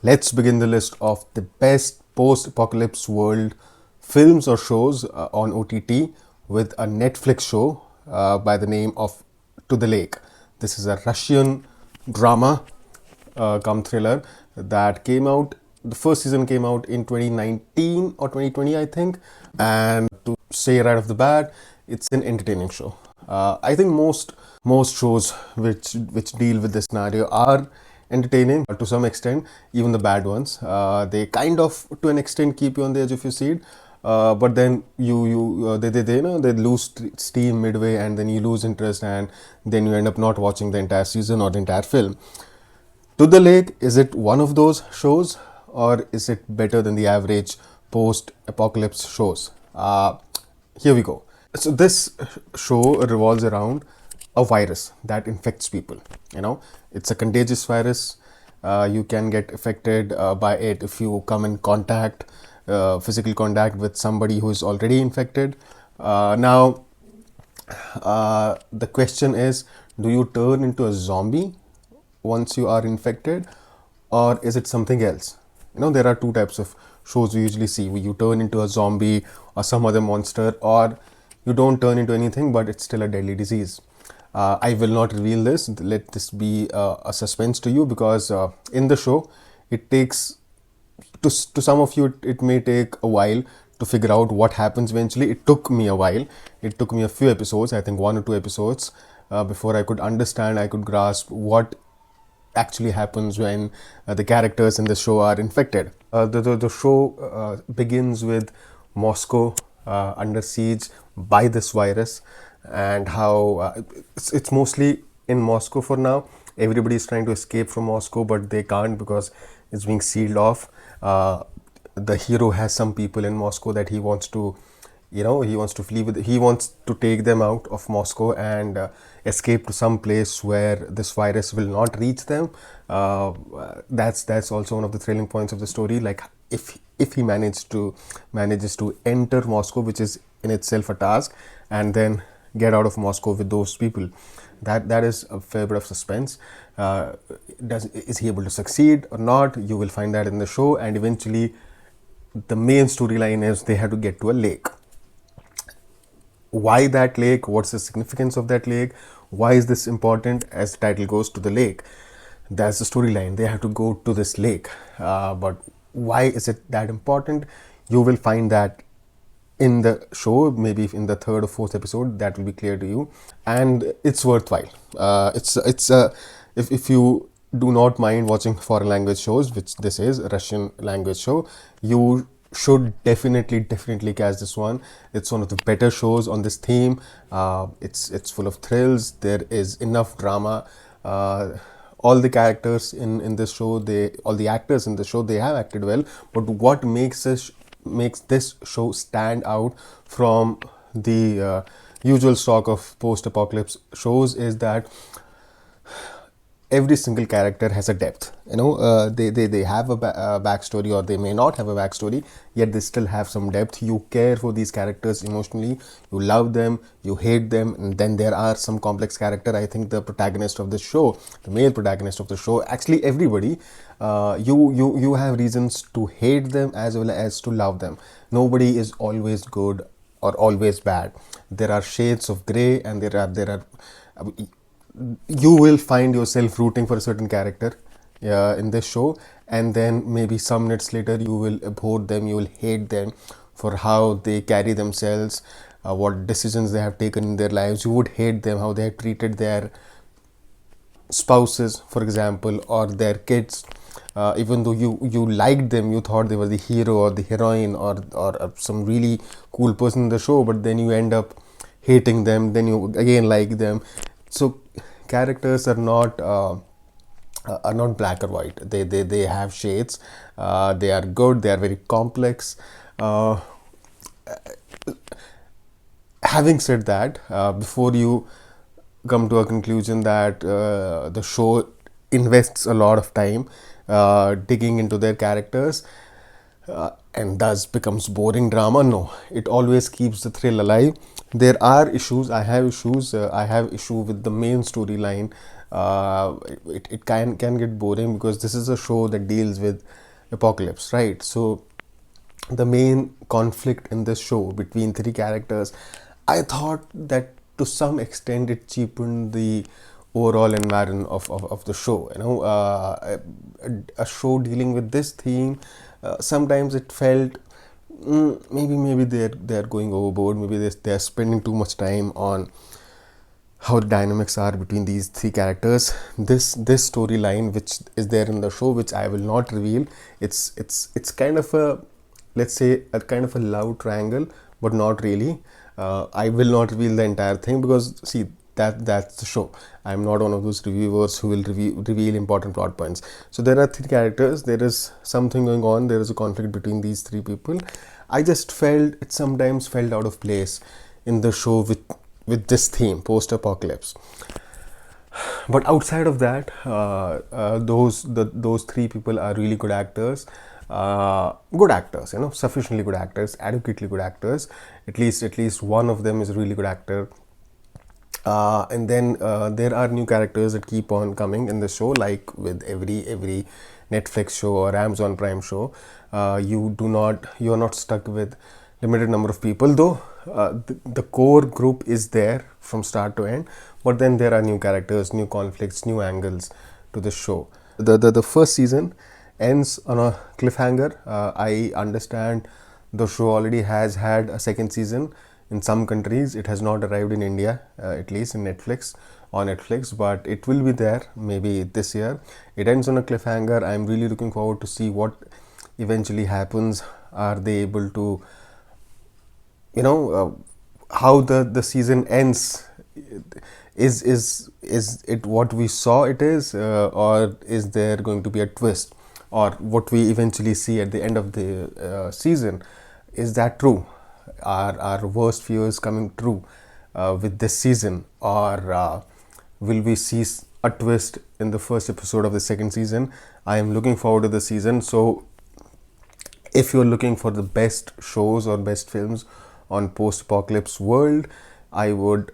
Let's begin the list of the best post-apocalypse world films or shows on OTT with a Netflix show by the name of To the Lake. This is a Russian drama come thriller that came out. The first season came out in 2019 or 2020, I think. And to say right off the bat, it's an entertaining show. I think most shows which deal with this scenario are entertaining to some extent, even the bad ones. They kind of, to an extent, keep you on the edge of your seat. But then they you know they lose steam midway, and then you lose interest, and then you end up not watching the entire season or the entire film. To the Lake, is it one of those shows, or is it better than the average post-apocalypse shows? Here we go. So this show revolves around a virus that infects people. It's a contagious virus. You can get affected by it if you come in contact, physical contact with somebody who is already infected. Now, the question is, do you turn into a zombie once you are infected, or is it something else? There are two types of shows we usually see. You turn into a zombie or some other monster, or you don't turn into anything, but it's still a deadly disease. I will not reveal this. Let this be a suspense to you, because in the show, it takes, to some of you, it may take a while to figure out what happens eventually. It took me a while. It took me a few episodes, I think 1 or 2 episodes, before I could understand, I could grasp what actually happens when the characters in the show are infected. The show begins with Moscow under siege by this virus, and how it's mostly in Moscow for now. Everybody is trying to escape from Moscow, but they can't because it's being sealed off. The hero has some people in Moscow that he wants to flee with. He wants to take them out of Moscow and escape to some place where this virus will not reach them. That's also one of the thrilling points of the story. Like, if he manages to enter Moscow, which is in itself a task, and then get out of Moscow with those people, that is a fair bit of suspense. Is he able to succeed or not? You will find that in the show, and eventually the main storyline is they have to get to a lake. Why that lake? What's the significance of that lake? Why is this important? As the title goes, To the Lake. That's the storyline. They have to go to this lake. But why is it that important? You will find that in the show, maybe in the 3rd or 4th episode, that will be clear to you, and it's worthwhile. If you do not mind watching foreign language shows, which this is a Russian language show, you should definitely catch this one. It's one of the better shows on this theme. It's full of thrills. There is enough drama. All the characters in this show, all the actors in the show, they have acted well. But what makes this show stand out from the usual stock of post-apocalypse shows is that every single character has a depth. They have a backstory, or they may not have a backstory, yet they still have some depth. You care for these characters emotionally, you love them, you hate them, and then there are some complex character. I think the protagonist of the show, the male protagonist of the show, actually everybody, you have reasons to hate them as well as to love them. Nobody is always good or always bad. There are shades of gray, and there are you will find yourself rooting for a certain character in this show, and then maybe some minutes later you will abhor them, you will hate them for how they carry themselves, what decisions they have taken in their lives. You would hate them, how they have treated their spouses, for example, or their kids. Even though you liked them, you thought they were the hero or the heroine, or some really cool person in the show, but then you end up hating them, then you again like them. So characters are not black or white. They have shades. They are good. They are very complex. Having said that, before you come to a conclusion that the show invests a lot of time digging into their characters, and thus becomes boring drama, no, it always keeps the thrill alive. There are issues. I have issues with the main storyline, it can get boring because this is a show that deals with apocalypse, right? So the main conflict in this show between three characters, I thought that to some extent it cheapened the overall environment of the show. A show dealing with this theme, sometimes it felt maybe they're going overboard. Maybe they're spending too much time on how the dynamics are between these three characters. This storyline which is there in the show, which I will not reveal, it's kind of a, let's say, a kind of a love triangle, but not really. I will not reveal the entire thing because see, that's the show. I'm not one of those reviewers who will reveal important plot points. So there are three characters, there is something going on, there is a conflict between these three people. I just felt it sometimes felt out of place in the show with this theme, post-apocalypse. But outside of that, those three people are really good actors. Good actors, sufficiently good actors, adequately good actors. At least one of them is a really good actor. And then there are new characters that keep on coming in the show, like with every Netflix show or Amazon Prime show. You are not stuck with limited number of people, though. The core group is there from start to end, but then there are new characters, new conflicts, new angles to the show. The first season ends on a cliffhanger. I understand the show already has had a second season. In some countries it has not arrived in India, at least in Netflix, but it will be there maybe this year. It ends on a cliffhanger. I'm really looking forward to see what eventually happens. Are they able to, how the season ends? Is it what we saw it is, or is there going to be a twist, or what we eventually see at the end of the season, is that true? Are our worst fears coming true with this season, or will we see a twist in the first episode of the second season? I am looking forward to the season. So if you're looking for the best shows or best films on post-apocalypse world, I would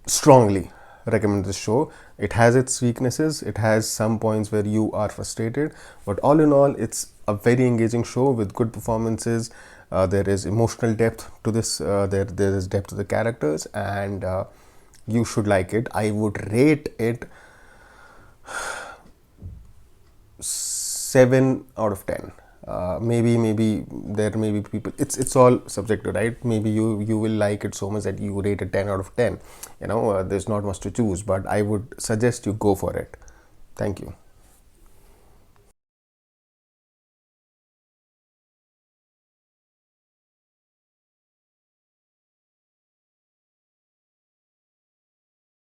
strongly recommend this show. It has its weaknesses, it has some points where you are frustrated, but all in all, it's a very engaging show with good performances. There is emotional depth to this, there is depth to the characters, and you should like it. I would rate it 7 out of 10. Maybe there may be people, it's all subjective, right? Maybe you will like it so much that you rate it 10 out of 10. There's not much to choose, but I would suggest you go for it. Thank you.